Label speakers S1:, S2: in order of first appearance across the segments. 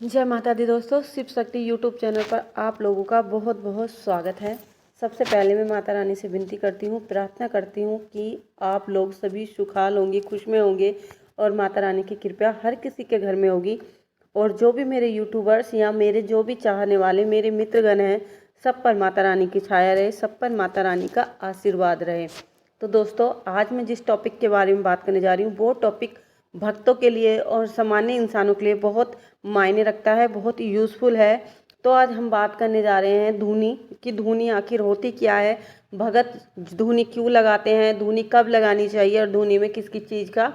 S1: जय माता दी दोस्तों, शिव शक्ति यूट्यूब चैनल पर आप लोगों का बहुत बहुत स्वागत है। सबसे पहले मैं माता रानी से विनती करती हूँ, प्रार्थना करती हूँ कि आप लोग सभी सुखहाल होंगे, खुश में होंगे और माता रानी की कृपा हर किसी के घर में होगी। और जो भी मेरे यूट्यूबर्स या मेरे जो भी चाहने वाले मेरे मित्रगण हैं, सब पर माता रानी की छाया रहे, सब पर माता रानी का आशीर्वाद रहे। तो दोस्तों, आज मैं जिस टॉपिक के बारे में बात करने जा रही हूँ वो टॉपिक भक्तों के लिए और सामान्य इंसानों के लिए बहुत मायने रखता है, बहुत यूज़फुल है। तो आज हम बात करने जा रहे हैं धुनी कि धुनी आखिर होती क्या है, भगत धुनी क्यों लगाते हैं, धुनी कब लगानी चाहिए और धुनी में किस किस चीज़ का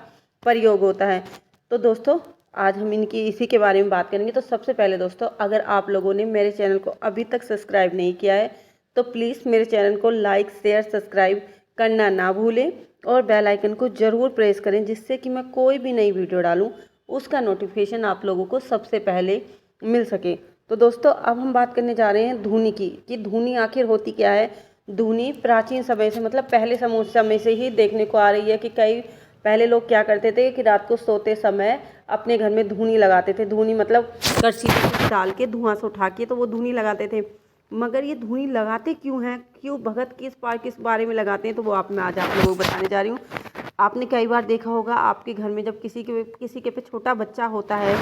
S1: प्रयोग होता है। तो दोस्तों, आज हम इसी के बारे में बात करेंगे। तो सबसे पहले दोस्तों, अगर आप लोगों ने मेरे चैनल को अभी तक सब्सक्राइब नहीं किया है तो प्लीज़ मेरे चैनल को लाइक शेयर सब्सक्राइब करना ना भूलें और बेल आइकन को ज़रूर प्रेस करें, जिससे कि मैं कोई भी नई वीडियो डालूं उसका नोटिफिकेशन आप लोगों को सबसे पहले मिल सके। तो दोस्तों, अब हम बात करने जा रहे हैं धुनी की कि धुनी आखिर होती क्या है। धुनी प्राचीन समय से मतलब पहले समय से ही देखने को आ रही है कि कई पहले लोग क्या करते थे कि रात को सोते समय अपने घर में धुनी लगाते थे। धुनी मतलब करछी डाल के धुआं से उठा के तो वो धुनी लगाते थे। मगर ये धुनी लगाते क्यों हैं, क्यों भगत किस बारे में लगाते हैं, तो वो मैं आज आप लोगों को बताने जा रही हूँ। आपने कई बार देखा होगा आपके घर में जब किसी के पे छोटा बच्चा होता है,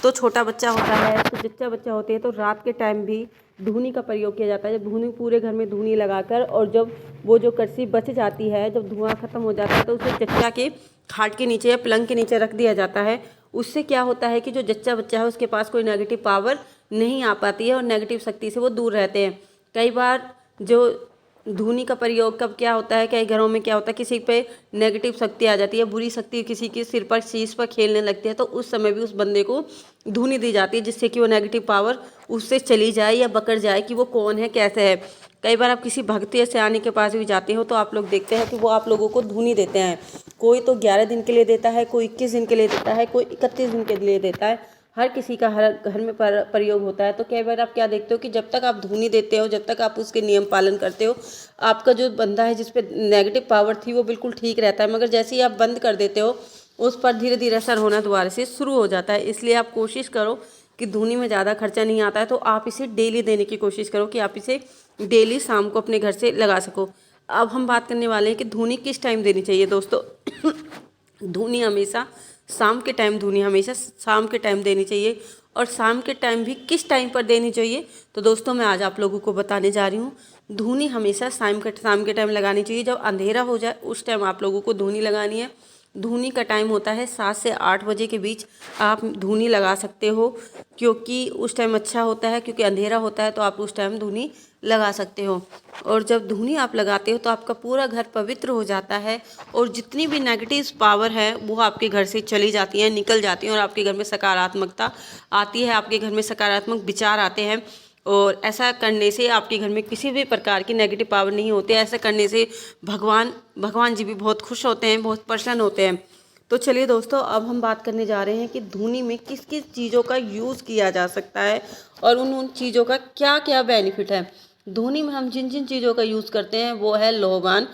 S1: तो छोटा बच्चा होता है तो जच्चा बच्चा होते हैं तो रात के टाइम भी धुनी का प्रयोग किया जाता है। जब धुनी पूरे घर में धुनी लगाकर और जब वो जो करसी बच जाती है, जब धुआं खत्म हो जाता है तो उसे जच्चा के खाट के नीचे या पलंग के नीचे रख दिया जाता है। उससे क्या होता है कि जो जच्चा बच्चा है उसके पास कोई नेगेटिव पावर नहीं आ पाती है और नेगेटिव शक्ति से वो दूर रहते हैं। कई बार जो धुनी का प्रयोग कब क्या होता है, कई घरों में क्या होता है किसी पे नेगेटिव शक्ति आ जाती है, बुरी शक्ति किसी के सिर पर शीश पर खेलने लगती है, तो उस समय भी उस बंदे को धुनी दी जाती है जिससे कि वो नेगेटिव पावर उससे चली जाए या बकड़ जाए कि वो कौन है कैसे है। कई बार आप किसी भक्त या सयाने के पास भी जाते हो तो आप लोग देखते हैं कि वो आप लोगों को धुनी देते हैं। कोई तो 11 दिन के लिए देता है, कोई 21 दिन के लिए देता है, कोई 31 दिन के लिए देता है। हर किसी का हर घर में प्रयोग होता है। तो कई बार आप क्या देखते हो कि जब तक आप धुनी देते हो, जब तक आप उसके नियम पालन करते हो, आपका जो बंदा है जिस पे नेगेटिव पावर थी वो बिल्कुल ठीक रहता है। मगर जैसे ही आप बंद कर देते हो उस पर धीरे धीरे असर होना दोबारा से शुरू हो जाता है। इसलिए आप कोशिश करो कि धुनी में ज़्यादा खर्चा नहीं आता है तो आप इसे डेली देने की कोशिश करो कि आप इसे डेली शाम को अपने घर से लगा सको। अब हम बात करने वाले हैं कि धुनी किस टाइम देनी चाहिए दोस्तों। धुनी हमेशा शाम के टाइम धुनी हमेशा शाम के टाइम देनी चाहिए। और शाम के टाइम भी किस टाइम पर देनी चाहिए, तो दोस्तों मैं आज आप लोगों को बताने जा रही हूँ। धुनी हमेशा शाम के टाइम लगानी चाहिए। जब अंधेरा हो जाए उस टाइम आप लोगों को धुनी लगानी है। धुनी का टाइम होता है 7 से 8 बजे के बीच आप धुनी लगा सकते हो, क्योंकि उस टाइम अच्छा होता है, क्योंकि अंधेरा होता है तो आप उस टाइम धुनी लगा सकते हो। और जब धुनी आप लगाते हो तो आपका पूरा घर पवित्र हो जाता है और जितनी भी नेगेटिव पावर है वो आपके घर से चली जाती है, निकल जाती हैं और आपके घर में सकारात्मकता आती है, आपके घर में सकारात्मक विचार आते हैं। और ऐसा करने से आपके घर में किसी भी प्रकार की नेगेटिव पावर नहीं होती है। ऐसा करने से भगवान जी भी बहुत खुश होते हैं, बहुत प्रसन्न होते हैं। तो चलिए दोस्तों, अब हम बात करने जा रहे हैं कि धुनी में किस किस चीज़ों का यूज़ किया जा सकता है और उन चीज़ों का क्या क्या बेनिफिट है। धुनी में हम जिन जिन चीज़ों का यूज़ करते हैं वो है लोहवान।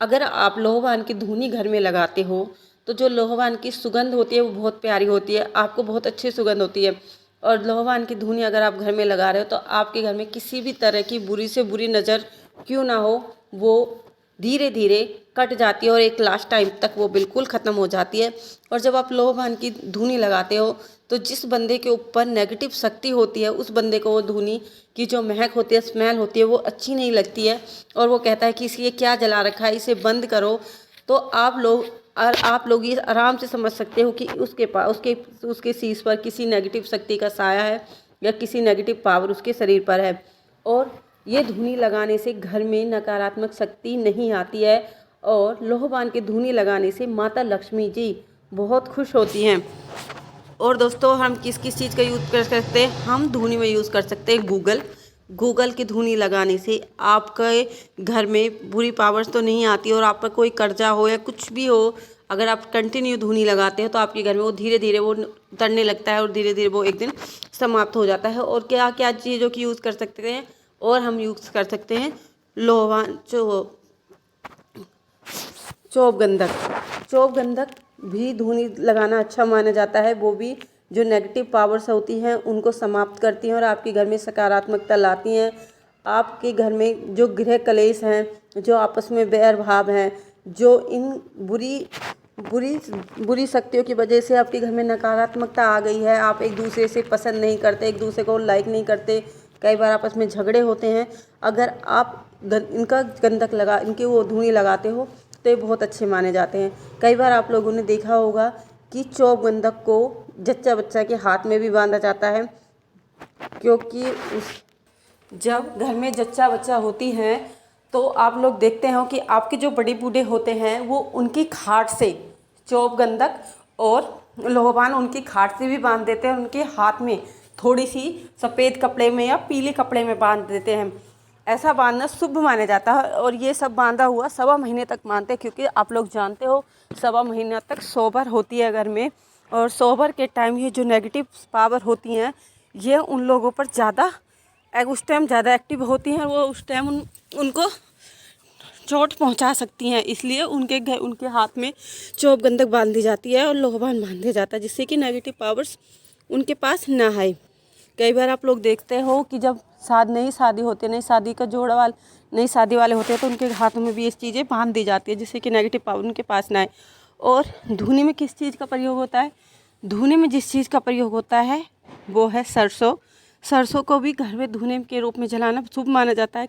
S1: अगर आप लोहवान की धुनी घर में लगाते हो तो जो लोहवान की सुगंध होती है वो बहुत प्यारी होती है, आपको बहुत अच्छी सुगंध होती है। और लोहवान की धुनी अगर आप घर में लगा रहे हो तो आपके घर में किसी भी तरह की बुरी से बुरी नज़र क्यों ना हो, वो धीरे धीरे कट जाती है और एक लास्ट टाइम तक वो बिल्कुल ख़त्म हो जाती है। और जब आप लोहवान की धुनी लगाते हो तो जिस बंदे के ऊपर नेगेटिव शक्ति होती है उस बंदे को वो धुनी की जो महक होती है, स्मेल होती है, वो अच्छी नहीं लगती है और वो कहता है कि इसे क्या जला रखा है, इसे बंद करो। तो आप लोग ये आराम से समझ सकते हो कि उसके पास उसके शीश पर किसी नेगेटिव शक्ति का साया है या किसी नेगेटिव पावर उसके शरीर पर है। और ये धुनी लगाने से घर में नकारात्मक शक्ति नहीं आती है। और लोहवान की धुनी लगाने से माता लक्ष्मी जी बहुत खुश होती हैं। और दोस्तों, हम किस किस चीज़ का यूज़ कर सकते हैं, हम धुनी में यूज़ कर सकते हैं गूगल की धुनी लगाने से आपके घर में बुरी पावर्स तो नहीं आती और आप पर कोई कर्जा हो या कुछ भी हो, अगर आप कंटिन्यू धुनी लगाते हो तो आपके घर में वो धीरे धीरे वो उतरने लगता है और धीरे धीरे वो एक दिन समाप्त हो जाता है। और क्या क्या चीज़ों की यूज़ कर सकते हैं, और हम यूज़ कर सकते हैं लोहवान चौप गंधक भी धुनी लगाना अच्छा माना जाता है। वो भी जो नेगेटिव पावर्स होती हैं उनको समाप्त करती हैं और आपके घर में सकारात्मकता लाती हैं। आपके घर में जो गृह कलेश हैं, जो आपस में बैर भाव हैं, जो इन बुरी शक्तियों की वजह से आपके घर में नकारात्मकता आ गई है, आप एक दूसरे से पसंद नहीं करते, एक दूसरे को लाइक नहीं करते, कई बार आपस में झगड़े होते हैं, अगर आप इनका गंधक लगा इनके वो धुनी लगाते हो तो ये बहुत अच्छे माने जाते हैं। कई बार आप लोगों ने देखा होगा कि चौक गंधक को जच्चा बच्चा के हाथ में भी बांधा जाता है, क्योंकि जब घर में जच्चा बच्चा होती हैं तो आप लोग देखते हो कि आपके जो बड़े बूढ़े होते हैं वो उनकी खाट से चौक गंधक और लोहबान उनकी खाट से भी बांध देते हैं, उनके हाथ में थोड़ी सी सफ़ेद कपड़े में या पीले कपड़े में बांध देते हैं। ऐसा बांधना शुभ माना जाता है और ये सब बांधा हुआ 1.25 महीने तक मानते हैं, क्योंकि आप लोग जानते हो 1.25 महीना तक सोबर होती है घर में, और सोबर के टाइम ये जो नेगेटिव पावर होती हैं ये उन लोगों पर ज़्यादा उस टाइम ज़्यादा एक्टिव होती हैं, वो उस टाइम उनको चोट पहुंचा सकती हैं, इसलिए उनके हाथ में चौक गंधक बांध दी जाती है और लोहबान बांध दिया जाता है, जिससे कि नेगेटिव पावर्स उनके पास ना आए। कई बार आप लोग देखते हो कि जब नई शादी होती है, नई शादी का नई शादी वाले होते हैं तो उनके हाथों में भी ये चीज़ें बांध दी जाती है, जिससे कि नेगेटिव पावर उनके पास ना आए। और धुनी में किस चीज़ का प्रयोग होता है? धुनी में जिस चीज़ का प्रयोग होता है वो है सरसों। सरसों को भी घर में धुने के रूप में जलाना शुभ माना जाता है।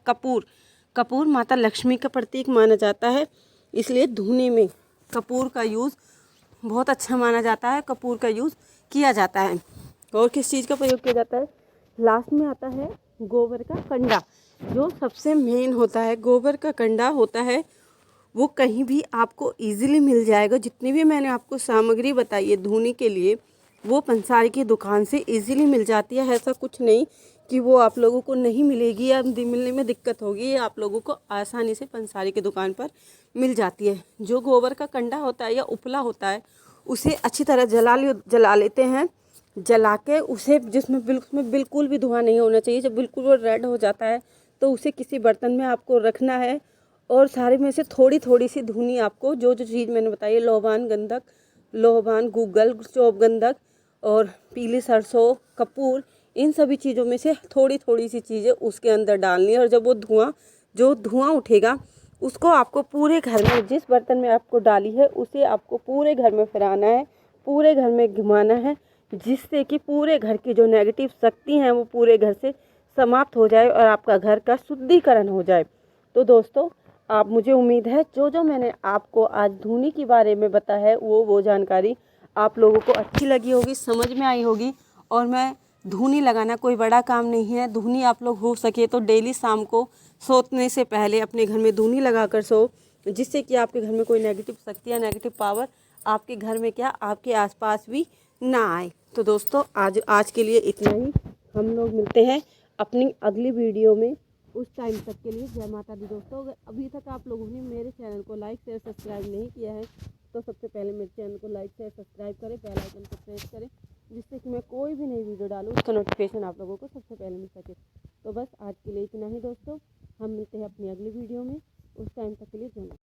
S1: कपूर माता लक्ष्मी का प्रतीक माना जाता है, इसलिए धुने में कपूर का यूज़ बहुत अच्छा माना जाता है, कपूर का यूज़ किया जाता है। और किस चीज़ का प्रयोग किया जाता है? लास्ट में आता है गोबर का कंडा, जो सबसे मेन होता है। गोबर का कंडा होता है वो कहीं भी आपको इजीली मिल जाएगा। जितनी भी मैंने आपको सामग्री बताई है धुनी के लिए वो पंसारी की दुकान से इजीली मिल जाती है। ऐसा कुछ नहीं कि वो आप लोगों को नहीं मिलेगी या मिलने में दिक्कत होगी, ये आप लोगों को आसानी से पंसारी की दुकान पर मिल जाती है। जो गोबर का कंडा होता है या उपला होता है उसे अच्छी तरह जला लेते हैं। जला के उसे जिसमें बिल्कुल भी धुआं नहीं होना चाहिए। जब बिल्कुल वो रेड हो जाता है तो उसे किसी बर्तन में आपको रखना है और सारे में से थोड़ी थोड़ी सी धुनी आपको जो चीज़ मैंने बताई है, लोहबान गूगल चौक गंधक और पीली सरसों कपूर, इन सभी चीज़ों में से थोड़ी थोड़ी सी चीज़ें उसके अंदर डालनी है। और जब वो धुआं उठेगा उसको आपको पूरे घर में जिस बर्तन में आपको डाली है उसे आपको पूरे घर में फिराना है, पूरे घर में घुमाना है, जिससे कि पूरे घर की जो नेगेटिव शक्ति हैं वो पूरे घर से समाप्त हो जाए और आपका घर का शुद्धिकरण हो जाए। तो दोस्तों आप मुझे उम्मीद है जो मैंने आपको आज धुनी के बारे में बताया है वो जानकारी आप लोगों को अच्छी लगी होगी, समझ में आई होगी। और मैं धुनी लगाना कोई बड़ा काम नहीं है। धुनी आप लोग हो सके तो डेली शाम को सोने से पहले अपने घर में धुनी लगा कर सो, जिससे कि आपके घर में कोई नेगेटिव शक्ति या नेगेटिव पावर आपके घर में आपके आसपास भी ना आए। तो दोस्तों आज के लिए इतना ही। हम लोग मिलते हैं अपनी अगली वीडियो में। उस टाइम तक के लिए जय माता दी। दोस्तों अगर अभी तक आप लोगों ने मेरे चैनल को लाइक शेयर सब्सक्राइब नहीं किया है तो सबसे पहले मेरे चैनल को लाइक शेयर सब्सक्राइब करें, बेल आइकन को प्रेस करें, जिससे कि मैं कोई भी नई वीडियो डालूँ उसका नोटिफिकेशन आप लोगों को सबसे पहले मिल सके। तो बस आज के लिए इतना ही दोस्तों। हम मिलते हैं अपनी अगली वीडियो में। उस टाइम तक के लिए जय माता दी।